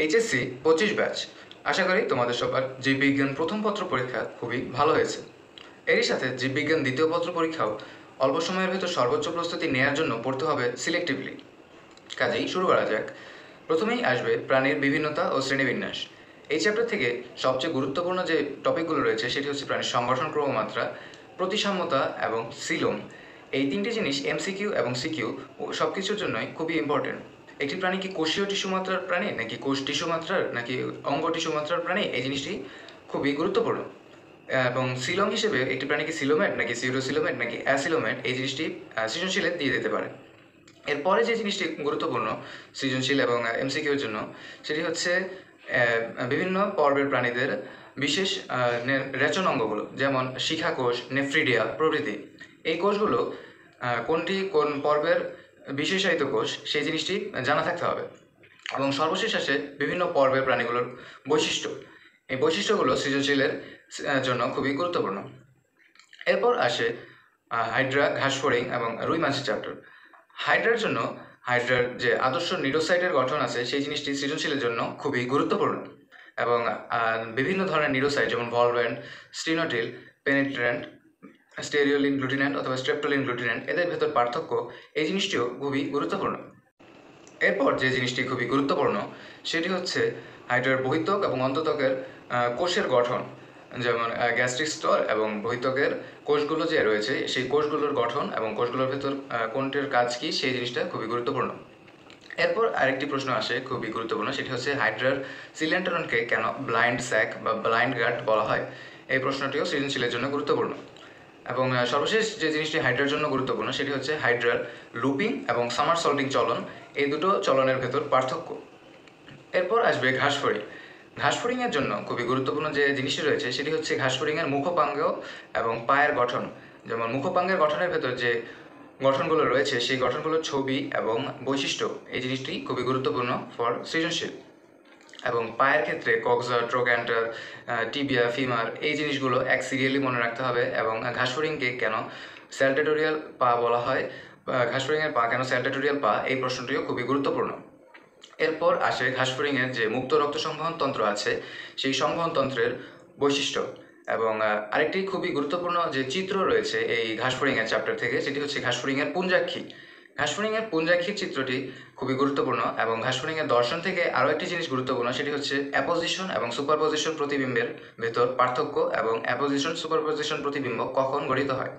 HSC 25 batch. আশা করি তোমাদের সবার জীববিজ্ঞান প্রথম পত্র পরীক্ষা খুবই ভালো হয়েছে। এরই সাথে জীববিজ্ঞান দ্বিতীয় পত্র পরীক্ষাও অল্প সময়ের ভেতর সর্বোচ্চ প্রস্তুতি নেওয়ার জন্য পড়তে হবে সিলেক্টিভলি। কাজেই শুরু করা যাক। প্রথমেই আসবে প্রাণীর বিভিন্নতা ও শ্রেণীবিন্যাস। এই চ্যাপ্টার থেকে সবচেয়ে গুরুত্বপূর্ণ যে টপিকগুলো রয়েছে সেটি হচ্ছে প্রাণীর সংগঠন ক্রমমাত্রা, প্রতিসাম্যতা এবং সিলোম। এই তিনটি জিনিস এমসিকিউ এবং সিকিউ সব কিছুর জন্যই খুবই ইম্পর্টেন্ট। একটি প্রাণী কি কোষীয় টিস্যু মাত্রার প্রাণী নাকি কোষ টিস্যু মাত্রার নাকি অঙ্গ টিস্যু মাত্রার প্রাণী, এই জিনিসটি খুবই গুরুত্বপূর্ণ। এবং সিলোম হিসেবে একটি প্রাণী কি সিলোমেট নাকি সিউডোসিলোমেট নাকি অ্যাসিলোমেট, এই জিনিসটি সৃজনশীলে দিয়ে দিতে পারে। এরপরে যে জিনিসটি গুরুত্বপূর্ণ সৃজনশীল এবং এমসিকিউর জন্য সেটি হচ্ছে বিভিন্ন পর্বের প্রাণীদের বিশেষ রেচন অঙ্গগুলো, যেমন শিখা কোষ, নেফ্রিডিয়া প্রভৃতি। এই কোষগুলো কোনটি কোন পর্বের বিশেষায়িত কোষ সেই জিনিসটি জানা থাকতে হবে। এবং সর্বশেষ আসে বিভিন্ন পর্বের প্রাণীগুলোর বৈশিষ্ট্য। এই বৈশিষ্ট্যগুলো সৃজনশীলের জন্য খুবই গুরুত্বপূর্ণ। এরপর আসে হাইড্রা, ঘাসফড়িং এবং রুই মাছের চ্যাপ্টার। হাইড্রার জন্য হাইড্রার যে আদর্শ নিউরোসাইটের গঠন আছে সেই জিনিসটি সৃজনশীলের জন্য খুবই গুরুত্বপূর্ণ। এবং বিভিন্ন ধরনের নিউরোসাইট যেমন ভলভেন্ট, স্টিনোটিল, পেনিট্রেন্ট, স্টেরিওলিন গ্লুটিন্যান্ট অথবা স্ট্রেপ্টোলিন গ্লুটিন্যান্ট, এদের ভেতর পার্থক্য, এই জিনিসটিও খুবই গুরুত্বপূর্ণ। এরপর যে জিনিসটি খুবই গুরুত্বপূর্ণ সেটি হচ্ছে হাইড্রার বহিত্বক এবং অন্তত্বকের কোষের গঠন, যেমন গ্যাস্ট্রিক স্তর এবং বহিত্বকের কোষগুলো যে রয়েছে সেই কোষগুলোর গঠন এবং কোষগুলোর ভেতর কোনটির কাজ কি সেই জিনিসটা খুবই গুরুত্বপূর্ণ। এরপর আরেকটি প্রশ্ন আসে খুবই গুরুত্বপূর্ণ, সেটি হচ্ছে হাইড্রার সিলেন্টারনকে কেন ব্লাইন্ড স্যাক বা ব্লাইন্ড গার্ড বলা হয়। এই প্রশ্নটিও সৃজনশীলের জন্য গুরুত্বপূর্ণ। এবং সর্বশেষ যে জিনিসটি হাইড্রার জন্য গুরুত্বপূর্ণ সেটি হচ্ছে হাইড্রার লুপিং এবং সামারসল্টিং চলন, এই দুটো চলনের ভেতর পার্থক্য। এরপর আসবে ঘাসফড়িং। ঘাসফড়িংয়ের জন্য খুবই গুরুত্বপূর্ণ যে জিনিসটি রয়েছে সেটি হচ্ছে ঘাসফড়িংয়ের মুখপাঙ্গ এবং পায়ের গঠন। যেমন মুখপাঙ্গের গঠনের ভেতর যে গঠনগুলো রয়েছে সেই গঠনগুলোর ছবি এবং বৈশিষ্ট্য, এই জিনিসটি খুবই গুরুত্বপূর্ণ ফর সৃজনশীল। এবং পায়ের ক্ষেত্রে কক্সা, ট্রোক্যান্টার, টিবিয়া, ফিমার, এই জিনিসগুলো এক সিরিয়ালি মনে রাখতে হবে। এবং ঘাসফড়িংকে কেন স্যালটেটোরিয়াল পা বলা হয়, ঘাসফড়িংয়ের পা কেন স্যালটেটোরিয়াল পা, এই প্রশ্নটিও খুবই গুরুত্বপূর্ণ। এরপর আসে ঘাসফড়িংয়ের যে মুক্ত রক্ত সংবহন তন্ত্র আছে সেই সংবহন তন্ত্রের বৈশিষ্ট্য। এবং আরেকটি খুবই গুরুত্বপূর্ণ যে চিত্র রয়েছে এই ঘাসফড়িংয়ের চ্যাপ্টার থেকে সেটি হচ্ছে ঘাসফড়িংয়ের পুঞ্জাক্ষী। ঘাসফড়িংয়ের পুঞ্জাক্ষীর চিত্রটি খুবই গুরুত্বপূর্ণ। এবং ঘাসফড়িংয়ের দর্শন থেকে আরও একটি জিনিস গুরুত্বপূর্ণ, সেটি হচ্ছে অ্যাপোজিশন এবং সুপারপোজিশন প্রতিবিম্বের ভেতর পার্থক্য এবং অ্যাপোজিশন সুপারপোজিশন প্রতিবিম্ব কখন গঠিত হয়।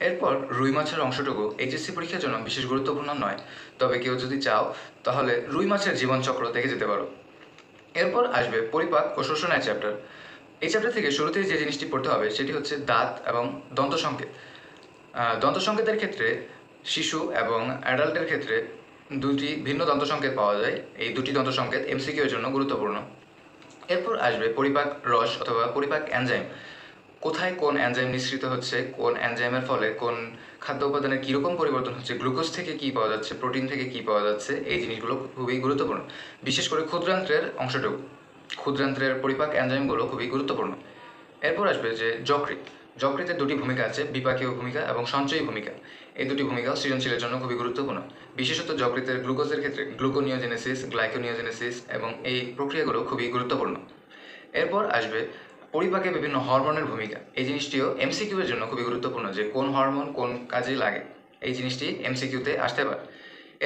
এরপর রুই মাছের অংশটুকু এইচএসসি পরীক্ষার জন্য বিশেষ গুরুত্বপূর্ণ নয়, তবে কেউ যদি চাও তাহলে রুই মাছের জীবনচক্র দেখে যেতে পারো। এরপর আসবে পরিপাক ও শোষণের চ্যাপ্টার। এই চ্যাপ্টার থেকে শুরুতেই যে জিনিসটি পড়তে হবে সেটি হচ্ছে দাঁত এবং দন্ত সংকেত। দন্ত সংকেতের ক্ষেত্রে শিশু এবং অ্যাডাল্টের ক্ষেত্রে দুটি ভিন্ন দন্ত সংকেত পাওয়া যায়। এই দুটি দন্ত সংকেত এমসিকিউ এর জন্য গুরুত্বপূর্ণ। এরপর আসবে পরিপাক রস অথবা পরিপাক এনজাইম। কোথায় কোন এনজাইম নিঃসৃত হচ্ছে, কোন এনজাইমের ফলে কোন খাদ্য উপাদানের কীরকম পরিবর্তন হচ্ছে, গ্লুকোজ থেকে কী পাওয়া যাচ্ছে, প্রোটিন থেকে কী পাওয়া যাচ্ছে, এই জিনিসগুলো খুবই গুরুত্বপূর্ণ। বিশেষ করে ক্ষুদ্রান্ত্রের অংশটুকু, ক্ষুদ্রান্ত্রের পরিপাক এনজাইমগুলো খুবই গুরুত্বপূর্ণ। এরপর আসবে যে যকৃৎ। যকৃতের দুটি ভূমিকা আছে, বিপাকীয় ভূমিকা এবং সঞ্চয়ী ভূমিকা। এই দুটি ভূমিকাও সৃজনশীলের জন্য খুবই গুরুত্বপূর্ণ। বিশেষত যকৃতের গ্লুকোজের ক্ষেত্রে গ্লুকোনিওজেনেসিস, গ্লাইকোনিওজেনেসিস এবং এই প্রক্রিয়াগুলো খুবই গুরুত্বপূর্ণ। এরপর আসবে পরিপাকে বিভিন্ন হরমোনের ভূমিকা। এই জিনিসটিও এমসিকিউ এর জন্য খুবই গুরুত্বপূর্ণ, যে কোন হরমোন কোন কাজে লাগে, এই জিনিসটি এমসিকিউতে আসতে পারে।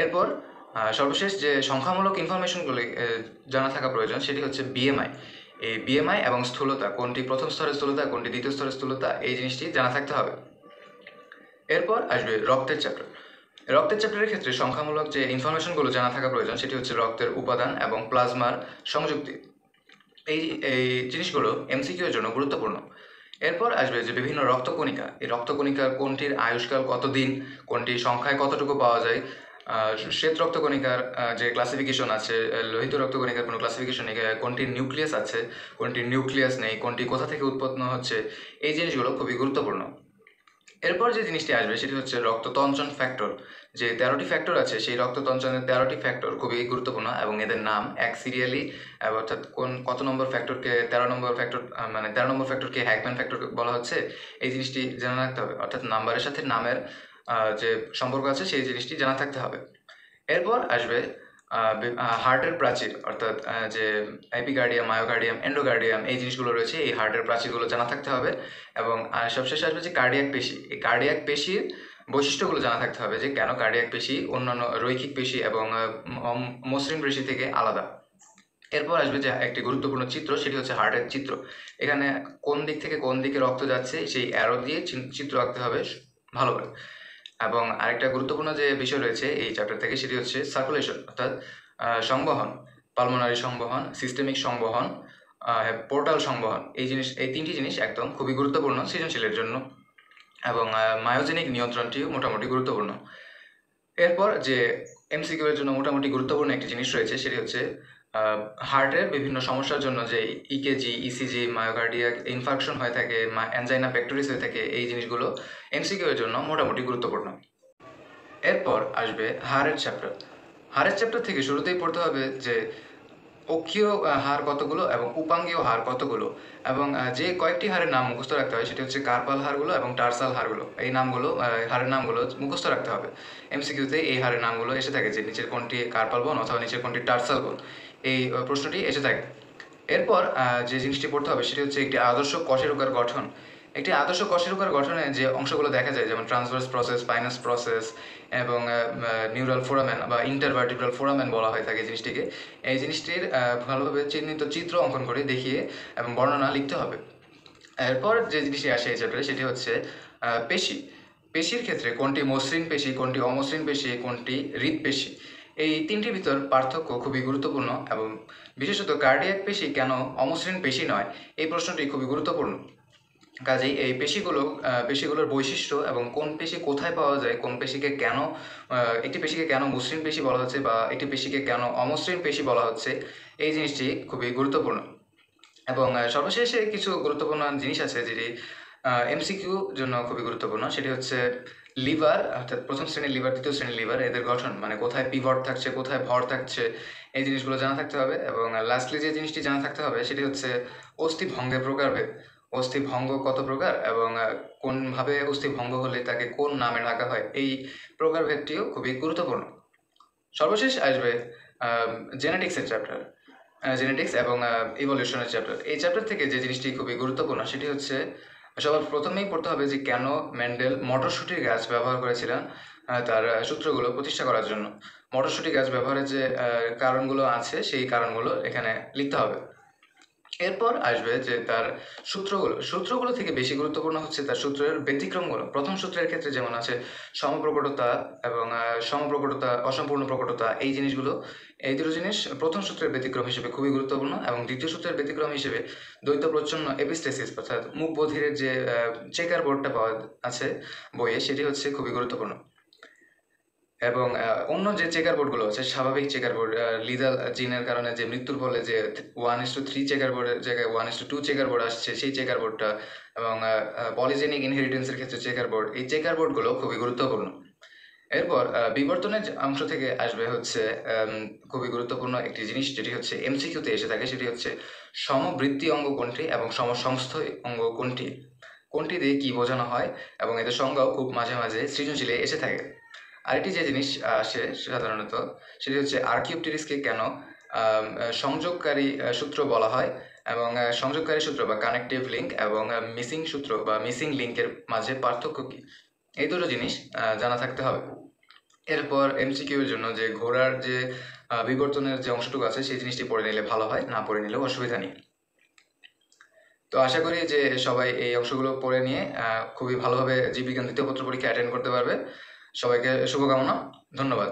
এরপর সর্বশেষ যে সংখ্যামূলক ইনফরমেশনগুলি জানা থাকা প্রয়োজন সেটি হচ্ছে বিএমআই। এই বিএমআই এবং স্থূলতা, কোনটি প্রথম স্তরের স্থূলতা কোনটি দ্বিতীয় স্তরের স্থূলতা, এই জিনিসটি জানা থাকতে হবে। এরপর আসবে রক্তের চ্যাপ্টার। রক্তের চ্যাপ্টারের ক্ষেত্রে সংখ্যামূলক যে ইনফরমেশনগুলো জানা থাকা প্রয়োজন সেটি হচ্ছে রক্তের উপাদান এবং প্লাজমার সংযুক্তি। এই এই জিনিসগুলো এমসিকিউ এর জন্য গুরুত্বপূর্ণ। এরপর আসবে যে বিভিন্ন রক্তকণিকা। এই রক্তকণিকার কোনটির আয়ুষ্কাল কতদিন, কোনটির সংখ্যায় কতটুকু পাওয়া যায়, শ্বেত রক্তকণিকার যে ক্লাসিফিকেশন আছে, লোহিত রক্তকণিকার কোনো ক্লাসিফিকেশন নেই, কোনটির নিউক্লিয়াস আছে, কোনটির নিউক্লিয়াস নেই, কোনটি কোথা থেকে উৎপন্ন হচ্ছে, এই জিনিসগুলো খুবই গুরুত্বপূর্ণ। এরপর যে জিনিসটি আসবে সেটি হচ্ছে রক্ততঞ্চন ফ্যাক্টর। যে 13টি ফ্যাক্টর আছে সেই রক্ততঞ্চনের 13টি ফ্যাক্টর খুবই গুরুত্বপূর্ণ এবং এদের নাম এক সিরিয়ালি, অর্থাৎ কত নম্বর ফ্যাক্টরকে 13 নম্বর ফ্যাক্টর, মানে 13 নম্বর ফ্যাক্টরকে হ্যাকম্যান ফ্যাক্টর বলা হচ্ছে, এই জিনিসটি জানা রাখতে হবে। অর্থাৎ নাম্বারের সাথে নামের যে সম্পর্ক আছে সেই জিনিসটি জানা থাকতে হবে। এরপর আসবে হার্টের প্রাচীর অর্থাৎ যে এপিকার্ডিয়াম, মায়োকার্ডিয়াম, এন্ডোকার্ডিয়াম এই জিনিসগুলো রয়েছে, এই হার্টের প্রাচীরগুলো জানা থাকতে হবে। এবং সবশেষে আসবে যে কার্ডিয়াক পেশি, এই কার্ডিয়াক পেশির বৈশিষ্ট্যগুলো জানা থাকতে হবে, যে কেন কার্ডিয়াক পেশি অন্যান্য রৈখিক পেশি এবং মসৃণ পেশি থেকে আলাদা। এরপর আসবে যে একটি গুরুত্বপূর্ণ চিত্র, সেটি হচ্ছে হার্টের চিত্র। এখানে কোন দিক থেকে কোন দিকে রক্ত যাচ্ছে সেই অ্যারো দিয়ে চিত্র আঁকতে হবে ভালো করে। এবং আরেকটা গুরুত্বপূর্ণ যে বিষয় রয়েছে এই চ্যাপ্টার থেকে, সেটি হচ্ছে সার্কুলেশন অর্থাৎ সংবহন, পালমোনারি সংবহন, সিস্টেমিক সংবহন, পোর্টাল সংবহন। এই তিনটি জিনিস একদম খুবই গুরুত্বপূর্ণ সৃজনশীলের জন্য। এবং মায়োজেনিক নিয়ন্ত্রণটিও মোটামুটি গুরুত্বপূর্ণ। এরপর যে এমসিকিউ এর জন্য মোটামুটি গুরুত্বপূর্ণ একটি জিনিস রয়েছে, সেটি হচ্ছে হার্টের বিভিন্ন সমস্যার জন্য যে ইকেজি, ইসিজি, মায়োকার্ডিয়াক ইনফার্কশন হয়ে থাকে, অ্যানজাইনা পেক্টোরিস হয়ে থাকে, এই জিনিসগুলো এমসিকিউ এর জন্য মোটামুটি গুরুত্বপূর্ণ। এরপর আসবে হাড়ের চ্যাপ্টার। হাড়ের চ্যাপ্টার থেকে শুরুতেই পড়তে হবে যে অক্ষীয় হাড় কতগুলো এবং উপাঙ্গীয় হাড় কতগুলো, এবং যে কয়েকটি হাড়ের নাম মুখস্থ রাখতে হয় সেটি হচ্ছে কার্পাল হাড়গুলো এবং টার্সাল হাড়গুলো। এই নামগুলো, হাড়ের নামগুলো মুখস্থ রাখতে হবে। এমসিকিউতে এই হাড়ের নামগুলো এসে থাকে, যে নিচের কোনটি কার্পাল বোন অথবা নিচের কোনটি টার্সাল বোন, এই প্রশ্নটি এসে থাকে। এরপর যে জিনিসটি পড়তে হবে সেটি হচ্ছে একটি আদর্শ কশেরুকার গঠন। একটি আদর্শ কশেরুকার গঠনে যে অংশগুলো দেখা যায়, যেমন ট্রান্সভার্স প্রসেস, স্পাইনাস প্রসেস এবং নিউরাল ফোরামেন বা ইন্টারভার্টিব্রাল ফোরামেন বলা হয়ে থাকে জিনিসটিকে। এই জিনিসটির ভালোভাবে চিহ্নিত চিত্র অঙ্কন করে দেখিয়ে এবং বর্ণনা লিখতে হবে। এরপর যে জিনিসটি আসে এই চ্যাপ্টারে সেটি হচ্ছে পেশি। পেশির ক্ষেত্রে কোনটি মসৃণ পেশি, কোনটি অমসৃণ পেশি, কোনটি হৃদপেশি, এই তিনটির ভিতর পার্থক্য খুবই গুরুত্বপূর্ণ। এবং বিশেষত কার্ডিয়াক পেশি কেন অমসৃণ পেশি নয়, এই প্রশ্নটি খুবই গুরুত্বপূর্ণ। কাজেই এই পেশিগুলোর বৈশিষ্ট্য এবং কোন পেশি কোথায় পাওয়া যায়, কোন পেশিকে কেন একটি পেশিকে কেন মসৃণ পেশি বলা হচ্ছে বা একটি পেশিকে কেন অমসৃণ পেশি বলা হচ্ছে, এই জিনিসটি খুবই গুরুত্বপূর্ণ। এবং সর্বশেষে কিছু গুরুত্বপূর্ণ জিনিস আছে যেটি এমসিকিউ জন্য খুবই গুরুত্বপূর্ণ। সেটি হচ্ছে লিভার, অর্থাৎ প্রথম শ্রেণীর লিভার, দ্বিতীয় শ্রেণীর লিভার, এদের গঠন, মানে কোথায় পিভট থাকছে, কোথায় ভর থাকছে, এই জিনিসগুলো জানা থাকতে হবে। এবং লাস্টলি যে জিনিসটি জানা থাকতে হবে সেটি হচ্ছে অস্থিভঙ্গের প্রকারভেদ। অস্থিভঙ্গ কত প্রকার এবং কোনভাবে অস্থিভঙ্গ হলে তাকে কোন নামে ডাকা হয়, এই প্রকারভেদটিও খুবই গুরুত্বপূর্ণ। সর্বশেষ আসবে জেনেটিক্সের চ্যাপ্টার, জেনেটিক্স এবং ইভলিউশনের চ্যাপ্টার। এই চ্যাপ্টার থেকে যে জিনিসটি খুবই গুরুত্বপূর্ণ সেটি হচ্ছে সবার প্রথমেই পড়তে হবে যে কেন মেন্ডেল মটরশুঁটির গাছ ব্যবহার করেছিলেন তার সূত্রগুলো প্রতিষ্ঠা করার জন্য। মটরশুঁটি গাছ ব্যবহারের যে কারণগুলো আছে সেই কারণগুলো এখানে লিখতে হবে। এরপর আসবে যে তার সূত্রগুলো থেকে বেশি গুরুত্বপূর্ণ হচ্ছে তার সূত্রের ব্যতিক্রমগুলো। প্রথম সূত্রের ক্ষেত্রে যেমন আছে সমপ্রকটতা এবং সমপ্রকটতা, অসম্পূর্ণ প্রকটতা, এই জিনিসগুলো, এই দুটো জিনিস প্রথম সূত্রের ব্যতিক্রম হিসেবে খুবই গুরুত্বপূর্ণ। এবং দ্বিতীয় সূত্রের ব্যতিক্রম হিসেবে দ্বৈত প্রচ্ছন্ন এপিস্টেসিস অর্থাৎ মুখ বধিরের যে চেকার বোর্ডটা পাওয়া আছে বইয়ে, সেটি হচ্ছে খুবই গুরুত্বপূর্ণ। এবং অন্য যে চেকার বোর্ডগুলো আছে, স্বাভাবিক চেকার বোর্ড, লিদাল জিনের কারণে যে মৃত্যুর ফলে যে 1:3 চেকার বোর্ডের জায়গায় 1:2 চেকার বোর্ড আসছে, সেই চেকার বোর্ডটা, এবং পলিজেনিক ইনহেরিটেন্সের ক্ষেত্রে চেকার বোর্ড, এই চেকার বোর্ডগুলো খুবই গুরুত্বপূর্ণ। এরপর বিবর্তনের অংশ থেকে আসবে হচ্ছে খুবই গুরুত্বপূর্ণ একটি জিনিস, যেটি হচ্ছে এমসিকিউতে এসে থাকে, সেটি হচ্ছে সমবৃত্তি অঙ্গ কোনটি এবং সমসংস্থ অঙ্গ কোনটি, কোনটি দিয়ে কি বোঝানো হয়, এবং এদের সংজ্ঞাও খুব মাঝে মাঝে সৃজনশীলে এসে থাকে। আরেকটি যে জিনিস আসে সাধারণত, সেটি হচ্ছে আর্কিওপটেরিসকে কেন সংযোগকারী সূত্র বলা হয়, এবং সংযোগকারী সূত্র বা কানেকটিভ লিঙ্ক এবং মিসিং সূত্র বা মিসিং লিঙ্কের মাঝে পার্থক্য কী, এই দুটো জিনিস জানা থাকতে হবে। এরপর এমসিকিউ এর জন্য যে ঘোড়ার যে বিবর্তনের যে অংশটুকু আছে সেই জিনিসটি পড়ে নিলে ভালো হয়, না পড়ে নিলেও অসুবিধা নেই। তো আশা করি যে সবাই এই অংশগুলো পড়ে নিয়ে খুবই ভালোভাবে জীববিজ্ঞান দ্বিতীয় পত্র পরীক্ষা অ্যাটেন্ড করতে পারবে। সবাইকে শুভকামনা, ধন্যবাদ।